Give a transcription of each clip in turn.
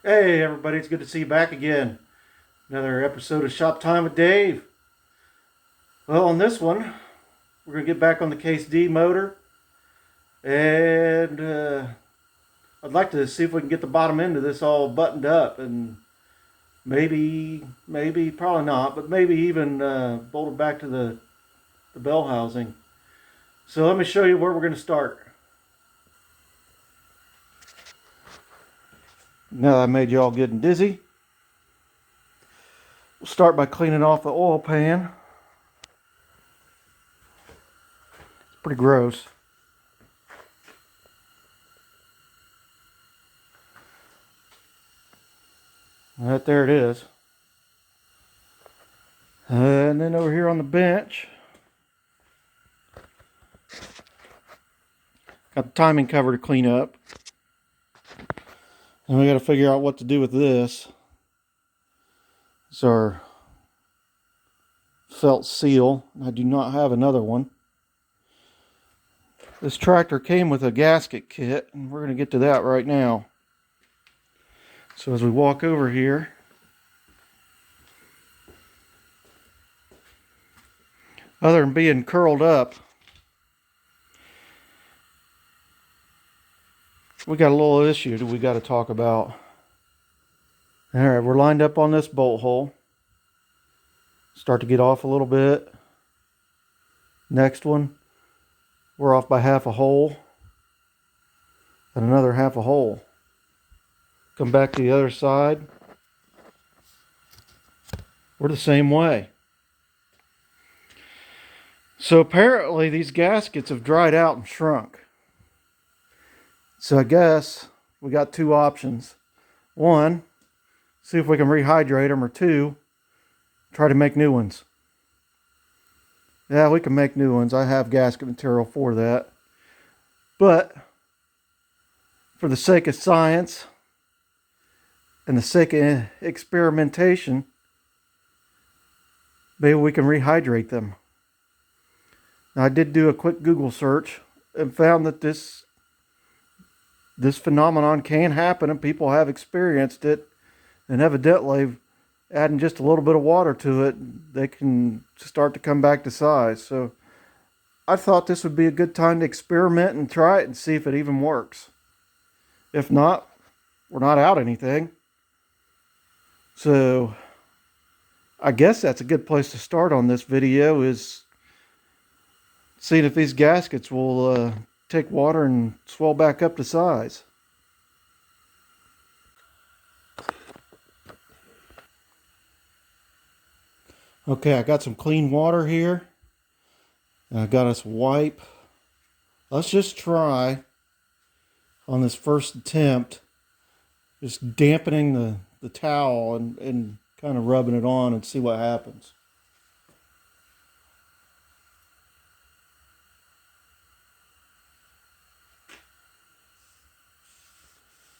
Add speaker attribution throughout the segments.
Speaker 1: Hey everybody, it's good to see you back again. Another episode of Shop Time with Dave. Well, on this one, we're going to get back on the Case D motor, and I'd like to see if we can get the bottom end of this all buttoned up, and maybe, probably not, but maybe even bolted back to the bell housing. So let me show you where we're going to start. Now that I made you all getting dizzy, we'll start by cleaning off the oil pan. It's pretty gross. Right there it is. And then over here on the bench, got the timing cover to clean up. And we got to figure out what to do with this. It's our felt seal. I do not have another one. This tractor came with a gasket kit, and we're going to get to that right now. So as we walk over here, other than being curled up, we got a little issue that we got to talk about. All right, we're lined up on this bolt hole. Start to get off a little bit. Next one, we're off by half a hole. And another half a hole. Come back to the other side. We're the same way. So apparently these gaskets have dried out and shrunk. So I guess we got two options. One, see if we can rehydrate them, or two, try to make new ones. Yeah, we can make new ones. I have gasket material for that. But for the sake of science and the sake of experimentation, maybe we can rehydrate them. Now, I did do a quick Google search and found that this phenomenon can happen, and people have experienced it. And evidently, adding just a little bit of water to it, they can start to come back to size. So I thought this would be a good time to experiment and try it and see if it even works. If not, we're not out anything. So I guess that's a good place to start on this video, is seeing if these gaskets will take water and swell back up to size. Okay, I got some clean water here. I got us a wipe. Let's just try on this first attempt, just dampening the towel and kind of rubbing it on and see what happens.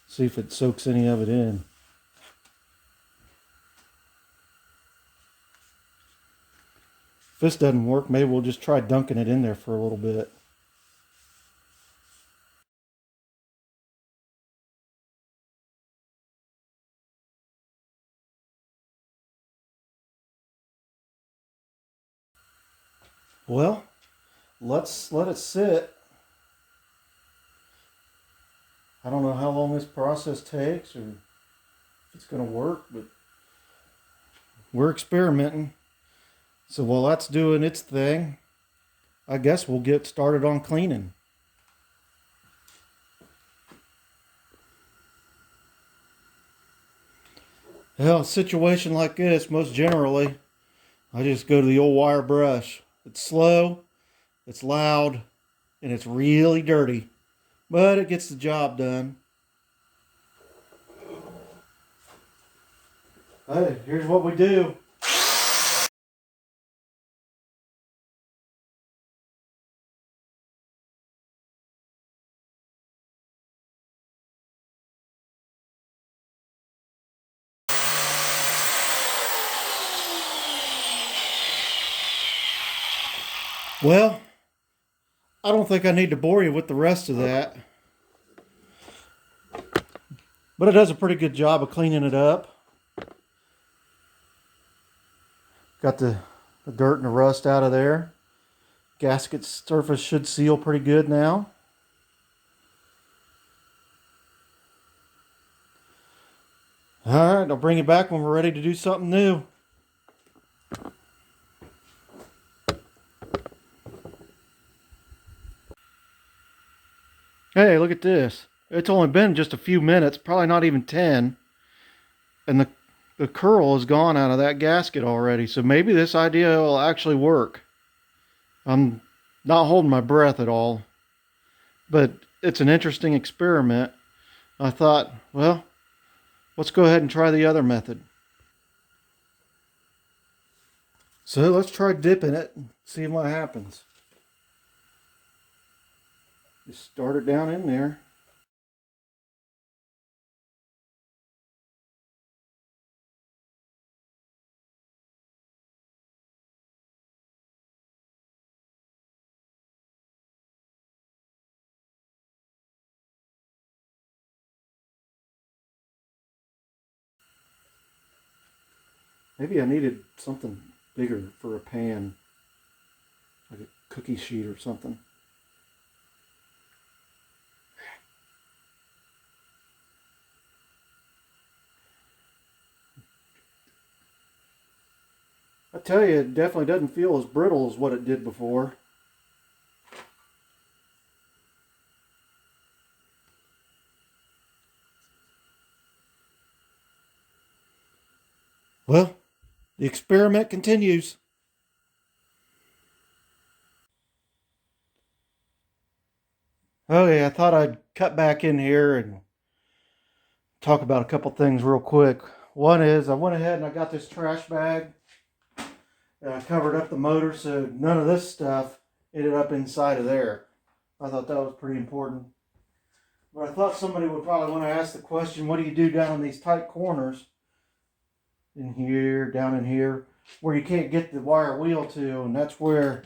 Speaker 1: See if it soaks any of it in. If this doesn't work, maybe we'll just try dunking it in there for a little bit. Well, let's let it sit. I don't know how long this process takes or if it's going to work, but we're experimenting. So while that's doing its thing, I guess we'll get started on cleaning. Well, a situation like this, most generally, I just go to the old wire brush. It's slow, it's loud, and it's really dirty, but it gets the job done. Hey, here's what we do. Well, I don't think I need to bore you with the rest of that. But it does a pretty good job of cleaning it up. Got the dirt and the rust out of there. Gasket surface should seal pretty good now. Alright, I'll bring you back when we're ready to do something new. Hey, look at this. It's only been just a few minutes, probably not even 10. And the curl is gone out of that gasket already. So maybe this idea will actually work. I'm not holding my breath at all. But it's an interesting experiment. I thought, well, let's go ahead and try the other method. So let's try dipping it and see what happens. Just start it down in there. Maybe I needed something bigger for a pan, like a cookie sheet or something. I tell you, it definitely doesn't feel as brittle as what it did before. Well, the experiment continues. Okay, I thought I'd cut back in here and talk about a couple things real quick. One is I went ahead and I got this trash bag and I covered up the motor so none of this stuff ended up inside of there. I thought that was pretty important. But I thought somebody would probably want to ask the question, what do you do down in these tight corners? In here, down in here, where you can't get the wire wheel to, and that's where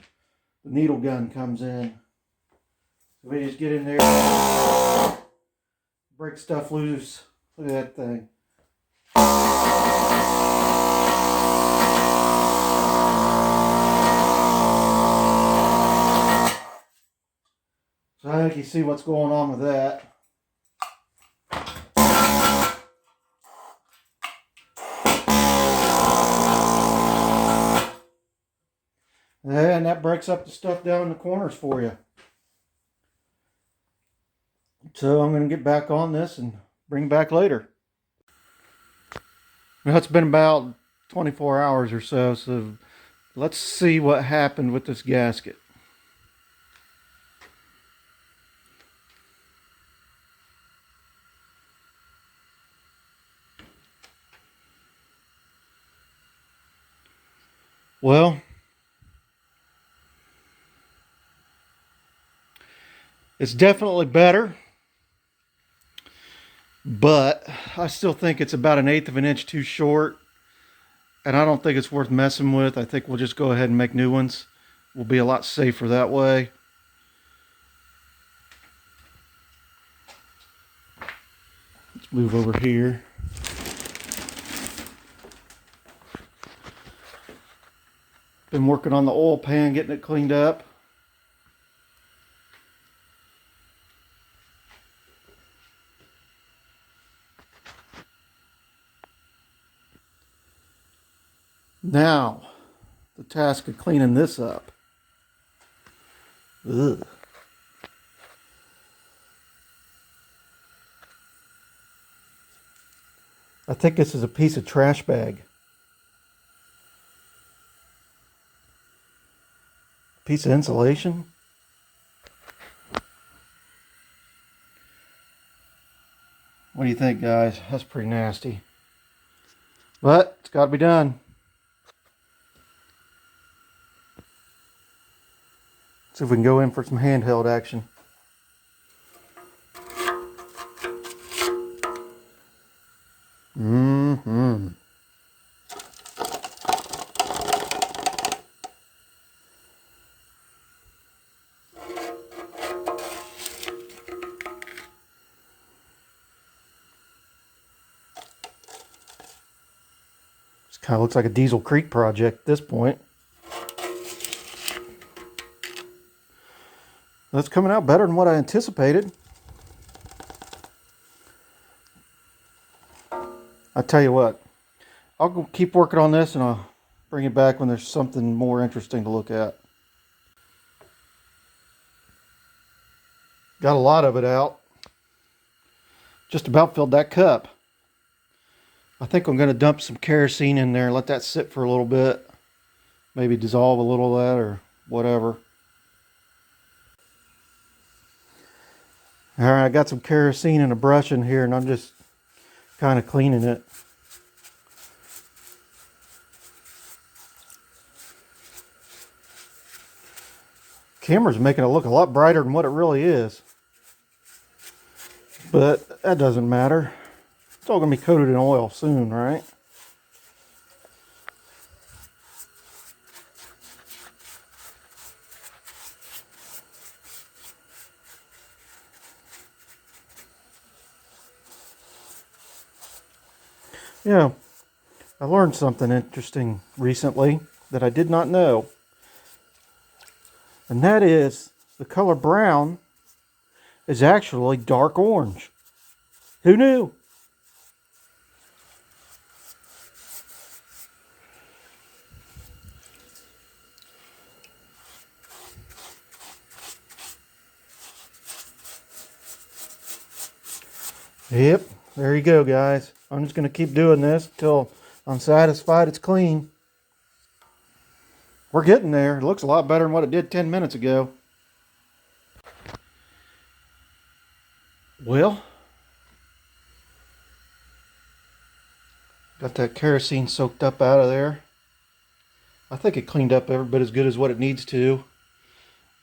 Speaker 1: the needle gun comes in. So we just get in there, break stuff loose. Look at that thing. So I think you see what's going on with that. And that breaks up the stuff down in the corners for you. So I'm going to get back on this and bring back later. Now it's been about 24 hours or so, so let's see what happened with this gasket. Well, it's definitely better, but I still think it's about 1/8 of an inch too short, and I don't think it's worth messing with. I think we'll just go ahead and make new ones. We'll be a lot safer that way. Let's move over here. Been working on the oil pan, getting it cleaned up. Now, the task of cleaning this up. Ugh. I think this is a piece of trash bag. Piece of insulation. What do you think, guys? That's pretty nasty. But it's got to be done. See if we can go in for some handheld action. Mm-hmm. Kind of looks like a Diesel Creek project at this point. That's coming out better than what I anticipated. I tell you what, I'll go keep working on this and I'll bring it back when there's something more interesting to look at. Got a lot of it out. Just about filled that cup. I think I'm going to dump some kerosene in there and let that sit for a little bit. Maybe dissolve a little of that or whatever. Alright, I got some kerosene and a brush in here and I'm just kind of cleaning it. Camera's making it look a lot brighter than what it really is. But that doesn't matter. It's all going to be coated in oil soon, right? Yeah, I learned something interesting recently that I did not know. And that is the color brown is actually dark orange. Who knew? Yep, there you go, guys. I'm just going to keep doing this until I'm satisfied it's clean. We're getting there. It looks a lot better than what it did 10 minutes ago. Well, got that kerosene soaked up out of there. I think it cleaned up every bit as good as what it needs to.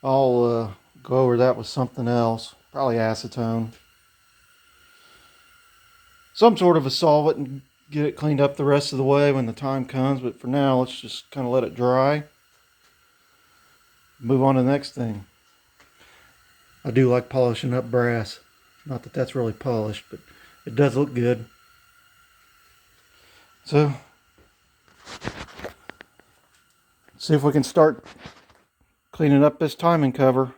Speaker 1: I'll go over that with something else, probably acetone. Some sort of a solvent and get it cleaned up the rest of the way when the time comes. But for now, let's just kind of let it dry. Move on to the next thing. I do like polishing up brass. Not that that's really polished, but it does look good. So, see if we can start cleaning up this timing cover.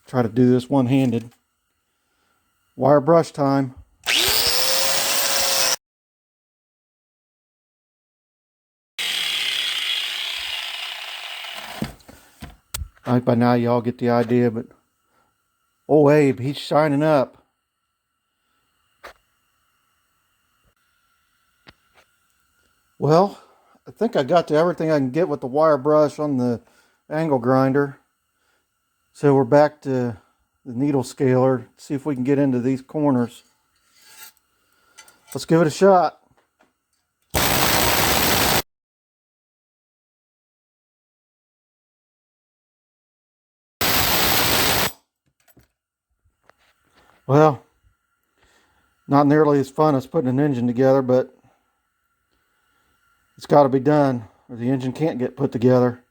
Speaker 1: Try to do this one-handed. Wire brush time. I think by now y'all get the idea, but oh Abe, he's shining up. Well, I think I got to everything I can get with the wire brush on the angle grinder. So we're back to the needle scaler. See if we can get into these corners. Let's give it a shot. Well, not nearly as fun as putting an engine together, but it's got to be done or the engine can't get put together.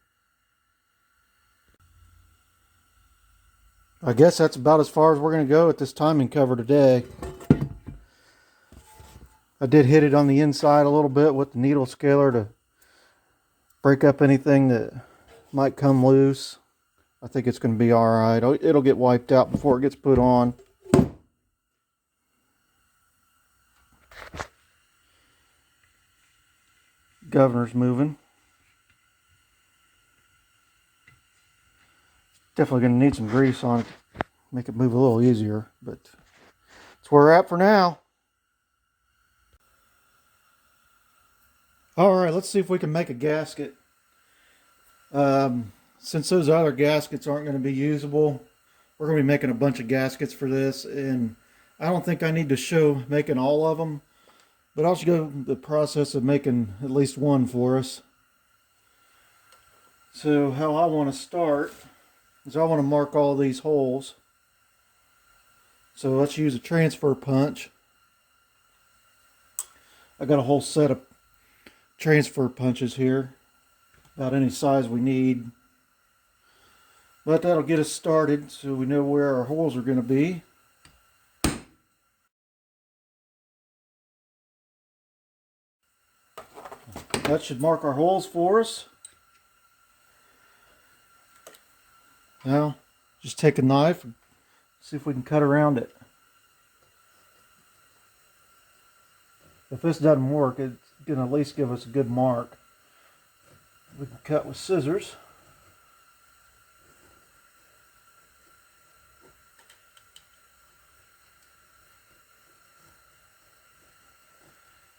Speaker 1: I guess that's about as far as we're going to go with this timing cover today. I did hit it on the inside a little bit with the needle scaler to break up anything that might come loose. I think it's going to be alright. It'll get wiped out before it gets put on. Governor's moving. Definitely going to need some grease on it to make it move a little easier, but that's where we're at for now. Alright, let's see if we can make a gasket. Since those other gaskets aren't going to be usable, we're going to be making a bunch of gaskets for this, and I don't think I need to show making all of them, but I'll show the process of making at least one for us. So how I want to start is I want to mark all these holes. So let's use a transfer punch. I got a whole set of transfer punches here, about any size we need. But that'll get us started so we know where our holes are going to be. That should mark our holes for us. Now, just take a knife and see if we can cut around it. If this doesn't work, it's going to at least give us a good mark. We can cut with scissors.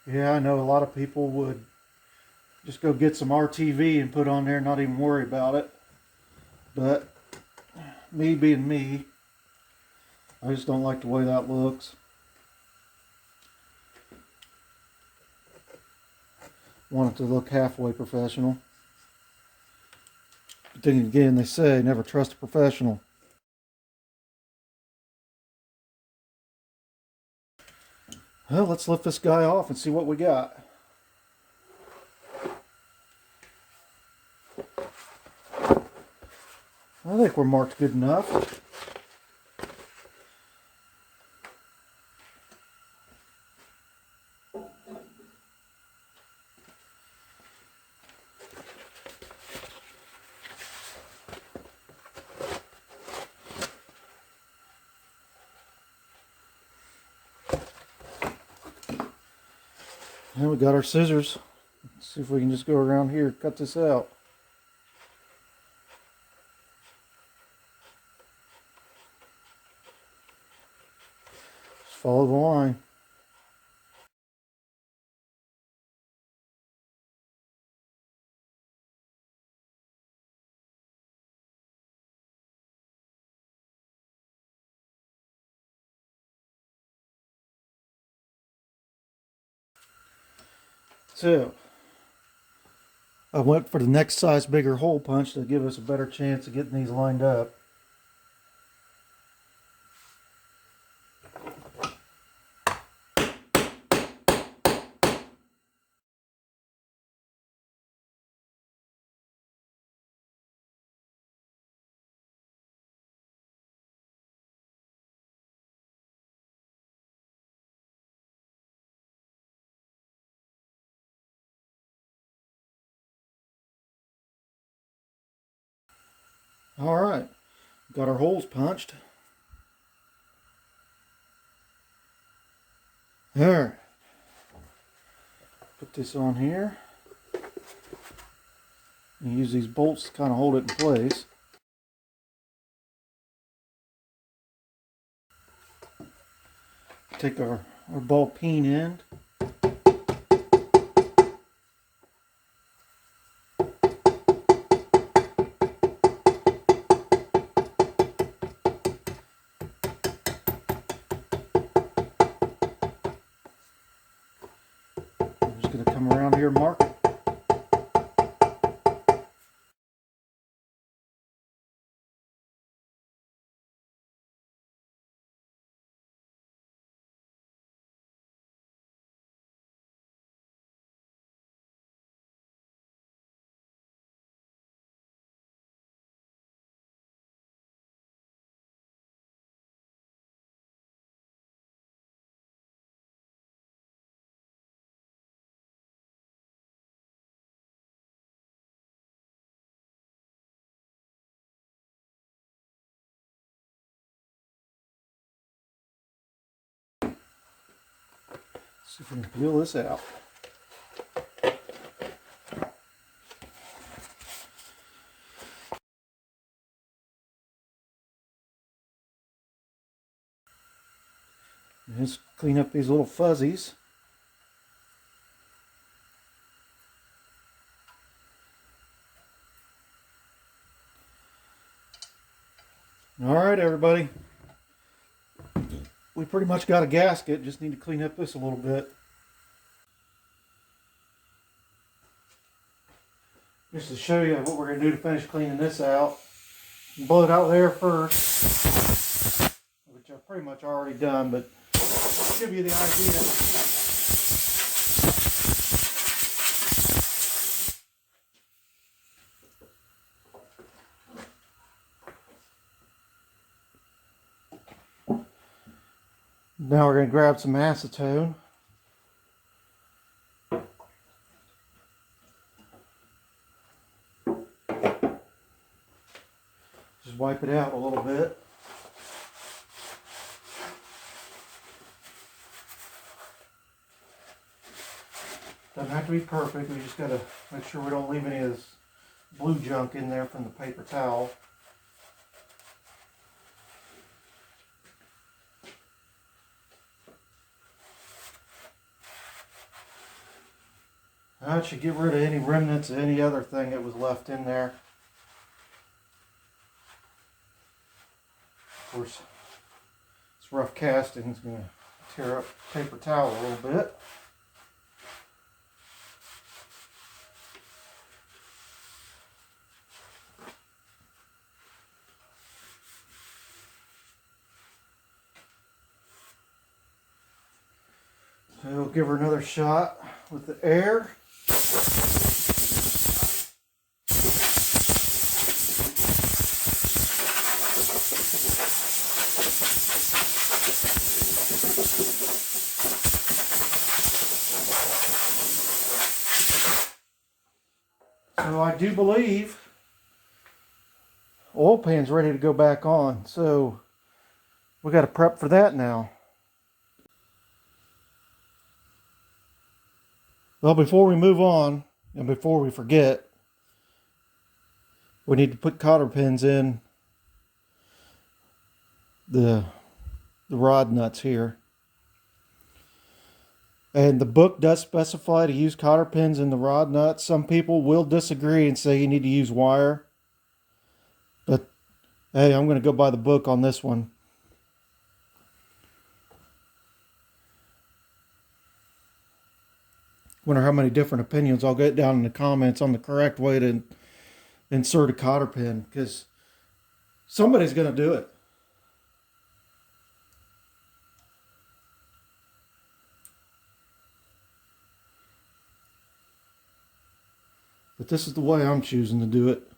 Speaker 1: Yeah, I know a lot of people would just go get some RTV and put on there and not even worry about it. But me being me, I just don't like the way that looks. Want it to look halfway professional. But then again, they say never trust a professional. Well, let's lift this guy off and see what we got. I think we're marked good enough. And we got our scissors. Let's see if we can just go around here and cut this out. Just follow the line. So, I went for the next size bigger hole punch to give us a better chance of getting these lined up. Alright, got our holes punched. There. Put this on here. And use these bolts to kind of hold it in place. Take our ball peen end. I'm just going to come around here and mark it. See if we can peel this out. And just clean up these little fuzzies. Alright everybody, we pretty much got a gasket, just need to clean up this a little bit. Just to show you what we're going to do to finish cleaning this out. Blow it out there first, which I've pretty much already done, but to give you the idea. Now we're going to grab some acetone. Doesn't have to be perfect. We just got to make sure we don't leave any of this blue junk in there from the paper towel. That should get rid of any remnants of any other thing that was left in there. Of course, this rough casting is going to tear up the paper towel a little bit. So we'll give her another shot with the air. So I do believe oil pan's ready to go back on. So we got to prep for that now. Well, before we move on and before we forget, we need to put cotter pins in the rod nuts here. And the book does specify to use cotter pins in the rod nuts. Some people will disagree and say you need to use wire. But hey, I'm going to go by the book on this one. Wonder how many different opinions I'll get down in the comments on the correct way to insert a cotter pin, because somebody's going to do it. But this is the way I'm choosing to do it.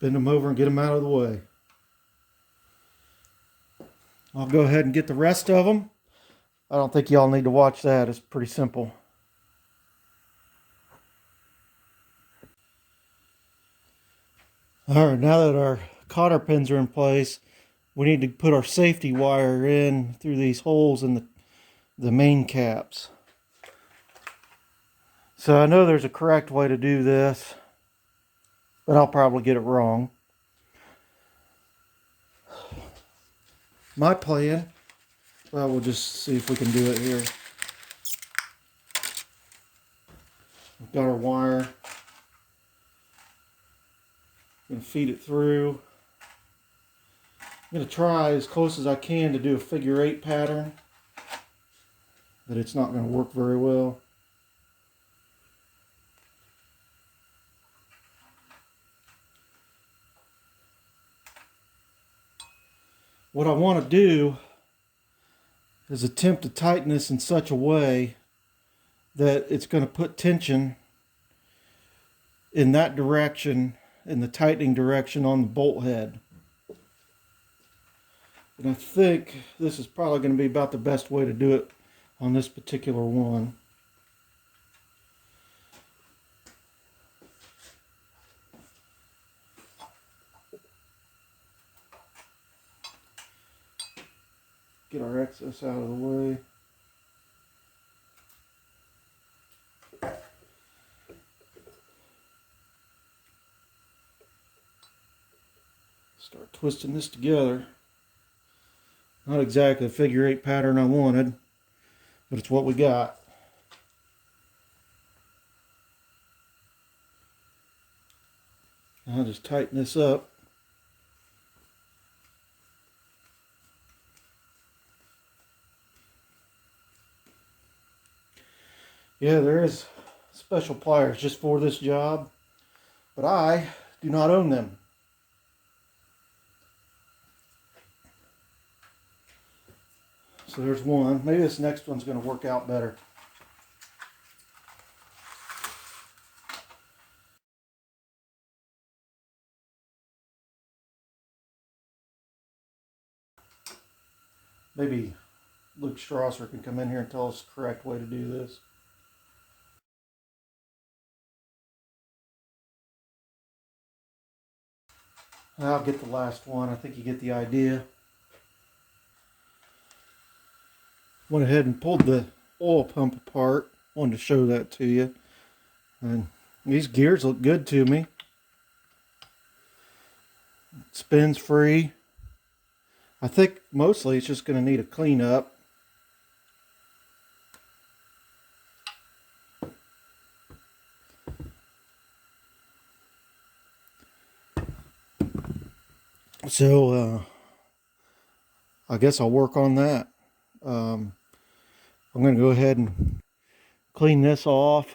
Speaker 1: Bend them over and get them out of the way. I'll go ahead and get the rest of them. I don't think y'all need to watch that. It's pretty simple. All right, now that our cotter pins are in place, we need to put our safety wire in through these holes in the main caps. So I know there's a correct way to do this, but I'll probably get it wrong. My plan, well, we'll just see if we can do it here. We've got our wire. I'm going to feed it through. I'm going to try as close as I can to do a figure 8 pattern, but it's not going to work very well. What I want to do is attempt to tighten this in such a way that it's going to put tension in that direction, in the tightening direction on the bolt head. And I think this is probably going to be about the best way to do it on this particular one. Get our excess out of the way. Start twisting this together. Not exactly the figure 8 pattern I wanted, but it's what we got. I'll just tighten this up. Yeah, there is special pliers just for this job, but I do not own them. So there's one. Maybe this next one's going to work out better. Maybe Luke Strasser can come in here and tell us the correct way to do this. I'll get the last one. I think you get the idea. Went ahead and pulled the oil pump apart. Wanted to show that to you. And these gears look good to me. It spins free. I think mostly it's just going to need a cleanup. So I guess I'll work on that. I'm going to go ahead and clean this off.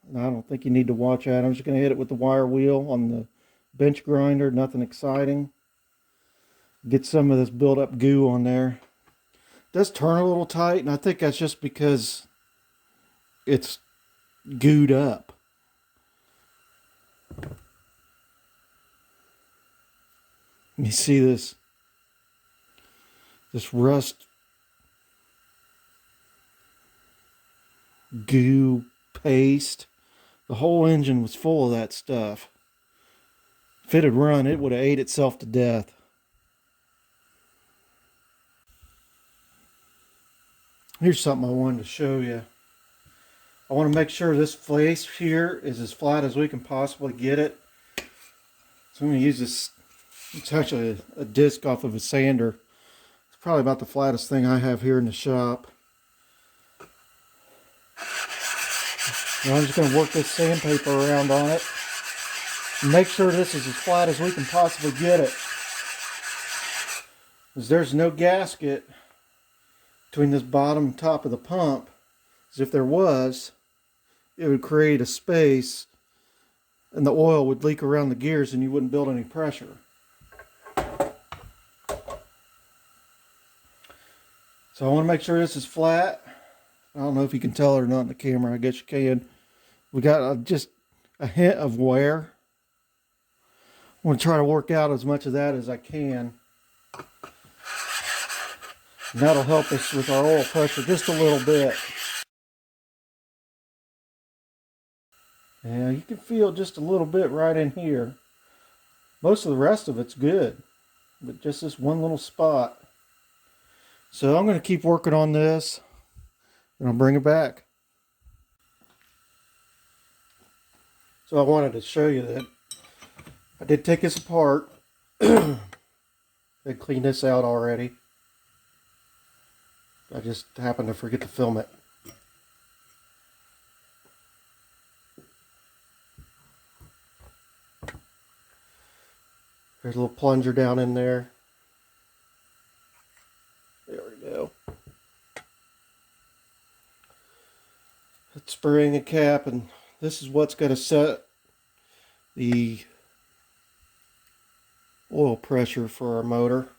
Speaker 1: And I don't think you need to watch that. I'm just going to hit it with the wire wheel on the bench grinder. Nothing exciting. Get some of this built up goo on there. It does turn a little tight, and I think that's just because it's gooed up. You see this rust goo paste. The whole engine was full of that stuff. If it had run, it would have ate itself to death. Here's something I wanted to show you. I want to make sure this face here is as flat as we can possibly get it. So I'm going to use this. It's actually a disc off of a sander. It's probably about the flattest thing I have here in the shop. And I'm just going to work this sandpaper around on it. And make sure this is as flat as we can possibly get it. Because there's no gasket between this bottom and top of the pump. As if there was, it would create a space and the oil would leak around the gears and you wouldn't build any pressure. So I want to make sure this is flat. I don't know if you can tell it or not in the camera. I guess you can. We got just a hint of wear. I want to try to work out as much of that as I can. And that'll help us with our oil pressure just a little bit. Yeah, you can feel just a little bit right in here. Most of the rest of it's good, but just this one little spot. So I'm going to keep working on this, and I'll bring it back. So I wanted to show you that I did take this apart. I cleaned this out already. I just happened to forget to film it. There's a little plunger down in there. There we go. It's spraying a cap, and this is what's going to set the oil pressure for our motor.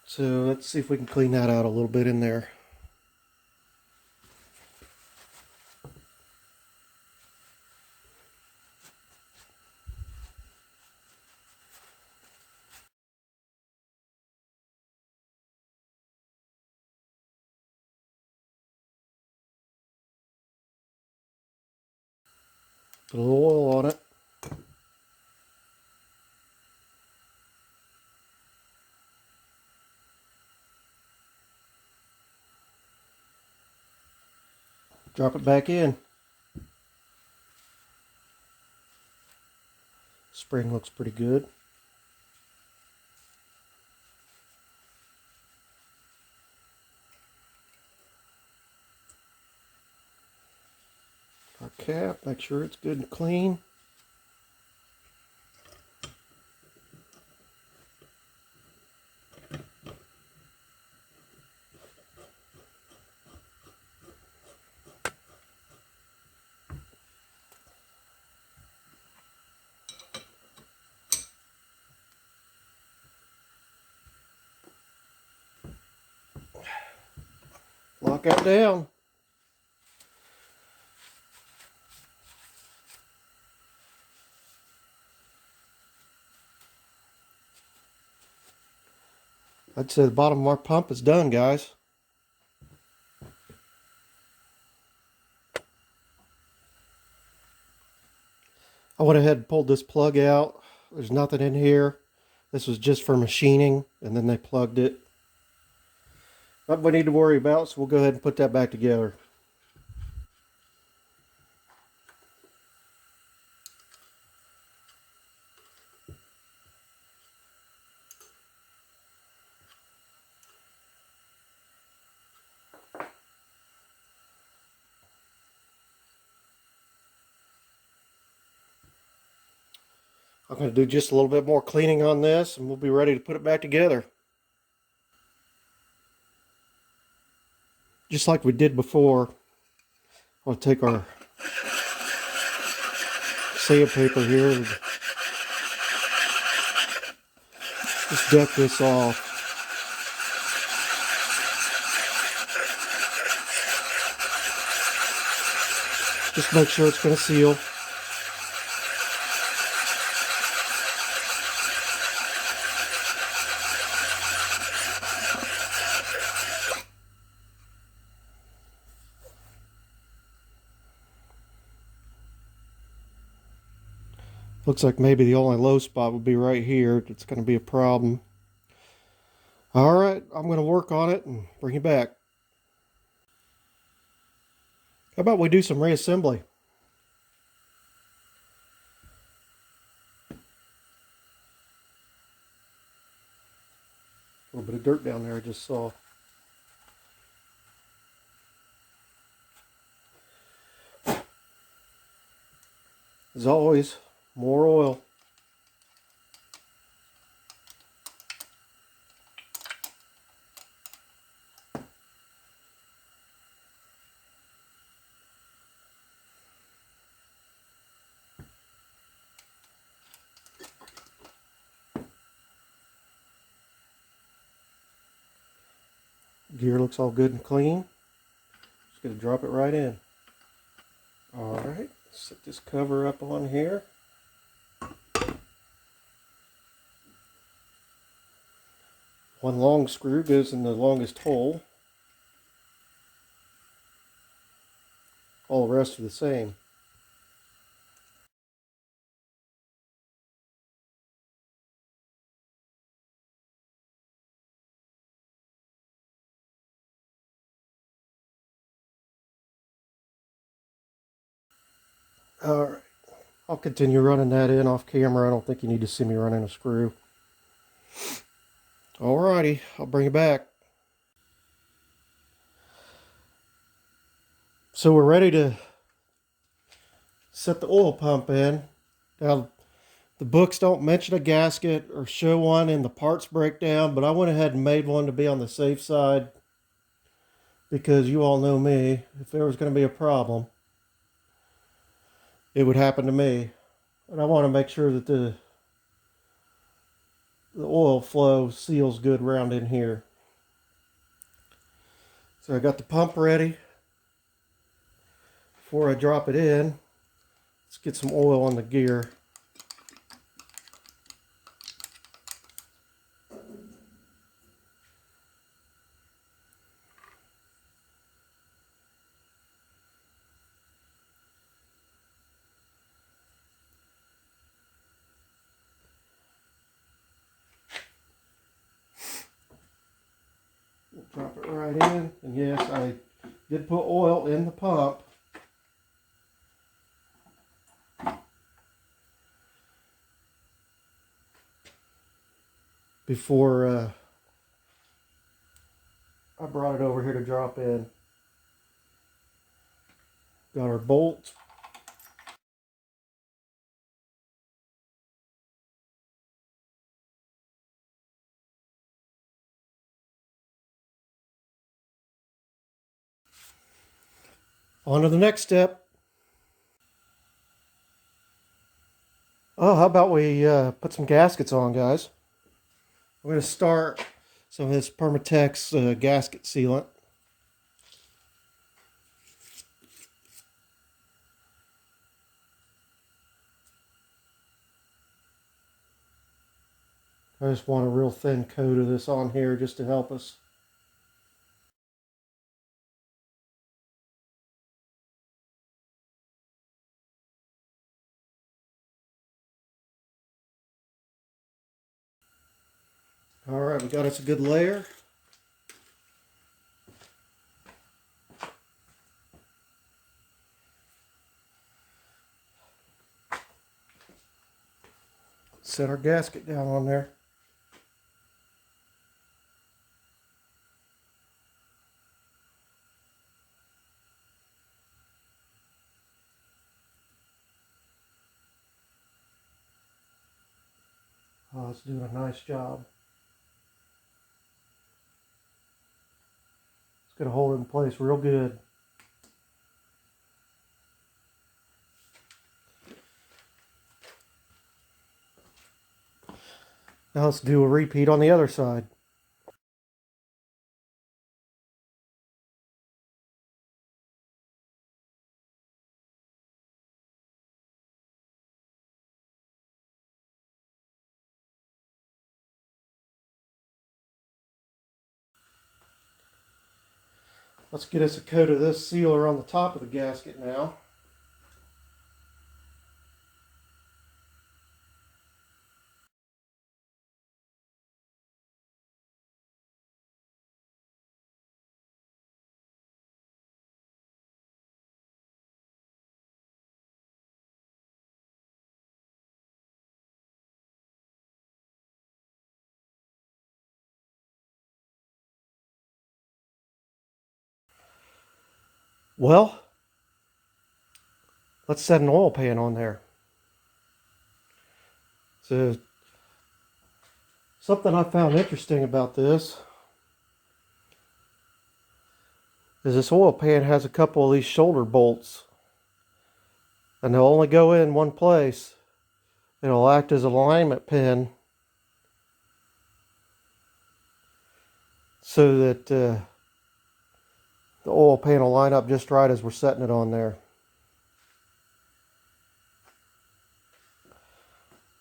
Speaker 1: So let's see if we can clean that out a little bit in there. Put a little oil on it. Drop it back in. Spring looks pretty good. Our cap, make sure it's good and clean. Lock that down. I'd say the bottom of our pump is done, guys. I went ahead and pulled this plug out. There's nothing in here. This was just for machining, and then they plugged it. Nothing we need to worry about, so we'll go ahead and put that back together. I'm going to do just a little bit more cleaning on this, and we'll be ready to put it back together. Just like we did before, I'll take our sandpaper here and just deck this off. Just make sure it's going to seal. Looks like maybe the only low spot would be right here. It's going to be a problem. All right, I'm going to work on it and bring you back. How about we do some reassembly? A little bit of dirt down there I just saw. As always, more oil. Gear looks all good and clean. Just going to drop it right in. All right, set this cover up on here. One long screw goes in the longest hole. All the rest are the same. All right, I'll continue running that in off camera. I don't think you need to see me running a screw. All righty, I'll bring it back. So we're ready to set the oil pump in. Now, the books don't mention a gasket or show one in the parts breakdown, but I went ahead and made one to be on the safe side because you all know me. If there was going to be a problem, it would happen to me. And I want to make sure that the oil flow seals good around in here. So I got the pump ready. Before I drop it in, let's get some oil on the gear. Drop it right in, and yes, I did put oil in the pump. Before I brought it over here to drop in. Got our bolts. On to the next step. Oh, how about we put some gaskets on, guys? I'm going to start some of this Permatex gasket sealant. I just want a real thin coat of this on here just to help us. All right, we got us a good layer. Set our gasket down on there. Oh, it's doing a nice job. It's going to hold it in place real good. Now let's do a repeat on the other side. Let's get us a coat of this sealer on the top of the gasket now. Well, let's set an oil pan on there. So, something I found interesting about this is this oil pan has a couple of these shoulder bolts, and they'll only go in one place. It'll act as an alignment pin so that the oil pan will line up just right as we're setting it on there.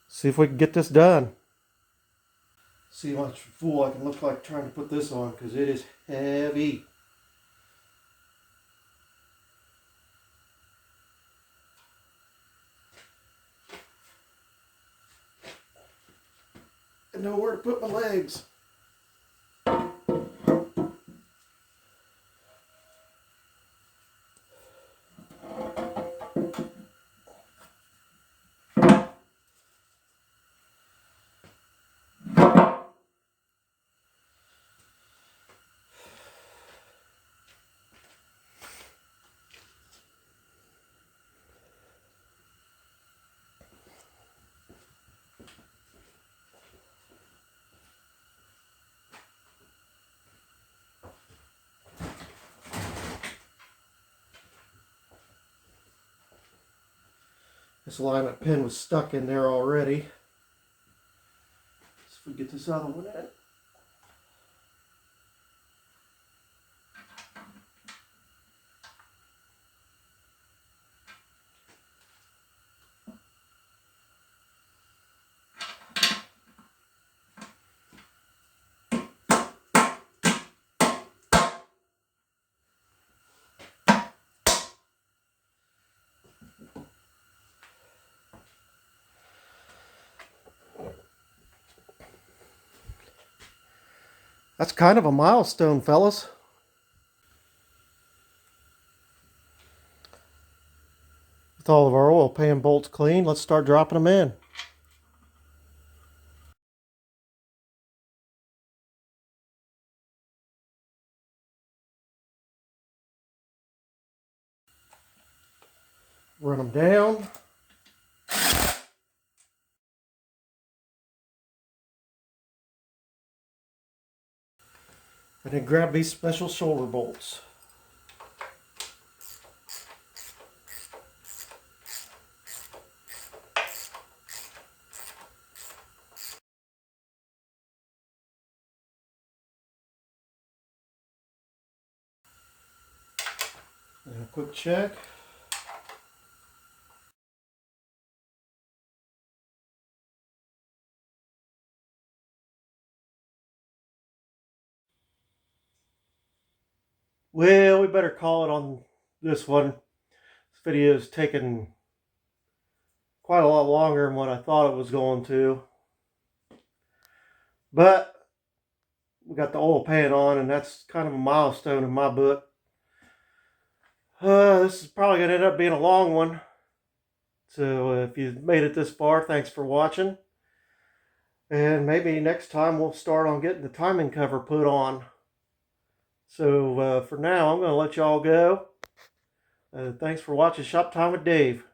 Speaker 1: See if we can get this done. See how much fool I can look like trying to put this on, because it is heavy. I know where to put my legs. This alignment pin was stuck in there already. So if we get this other one in. That's kind of a milestone, fellas. With all of our oil pan bolts clean, let's start dropping them in. Run them down. And then grab these special shoulder bolts. And a quick check. Well, we better call it on this one. This video is taking quite a lot longer than what I thought it was going to. But we got the oil pan on, and that's kind of a milestone in my book. This is probably going to end up being a long one. So if you've made it this far, thanks for watching. And maybe next time we'll start on getting the timing cover put on. So for now, I'm going to let y'all go. Thanks for watching Shop Time with Dave.